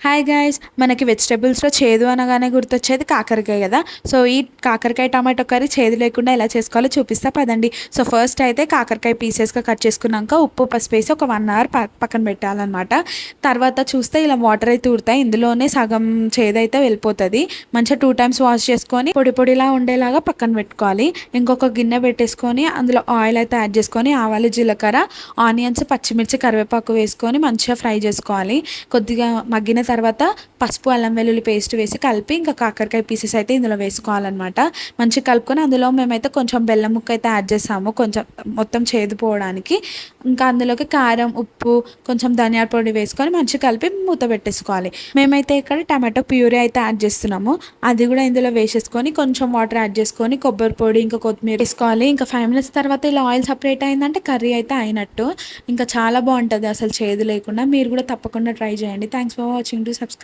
Hi guys, మనకి వెజిటబుల్స్లో చేదు అనగానే గుర్తొచ్చేది కాకరకాయ కదా. సో ఈ కాకరకాయ టమాటో కర్రీ చేదు లేకుండా ఎలా చేసుకోవాలో చూపిస్తా పదండి. సో ఫస్ట్ అయితే కాకరకాయ పీసెస్గా కట్ చేసుకున్నాక ఉప్పు పసుపు వేసి ఒక 1 అవర్ పక్కన పెట్టాలన్నమాట. తర్వాత చూస్తే ఇలా వాటర్ అయితే ఊరుతాయి, ఇందులోనే సగం చేదు అయితే వెళ్ళిపోతుంది. మంచిగా 2 times వాష్ చేసుకొని పొడి పొడిలా ఉండేలాగా పక్కన పెట్టుకోవాలి. ఇంకొక గిన్నె పెట్టేసుకొని అందులో ఆయిల్ అయితే యాడ్ చేసుకొని ఆవాలు జీలకర్ర ఆనియన్స్ పచ్చిమిర్చి కరివేపాకు వేసుకొని మంచిగా ఫ్రై చేసుకోవాలి. కొద్దిగా మగ్గిన తర్వాత పసుపు అల్లం వెల్లుల్లి పేస్ట్ వేసి కలిపి ఇంకా కాకరకాయ పీసెస్ అయితే ఇందులో వేసుకోవాలన్నమాట. మంచిగా కలుపుకొని అందులో మేమైతే కొంచెం బెల్లం ముక్క అయితే యాడ్ చేసాము, కొంచెం మొత్తం చేదు పోవడానికి. ఇంకా అందులోకి కారం ఉప్పు కొంచెం ధనియాల పొడి వేసుకొని మంచిగా కలిపి మూత పెట్టేసుకోవాలి. మేమైతే ఇక్కడ టమాటో ప్యూరీ అయితే యాడ్ చేస్తున్నాము, అది కూడా ఇందులో వేసేసుకొని కొంచెం వాటర్ యాడ్ చేసుకొని కొబ్బరి పొడి ఇంకా కొత్తిమీర వేసుకోవాలి. ఇంకా 5 minutes తర్వాత ఇలా ఆయిల్ సపరేట్ అయిందంటే కర్రీ అయితే అయినట్టు. ఇంకా చాలా బాగుంటుంది అసలు చేదు లేకుండా. మీరు కూడా తప్పకుండా ట్రై చేయండి. Thanks for watching. To subscribe.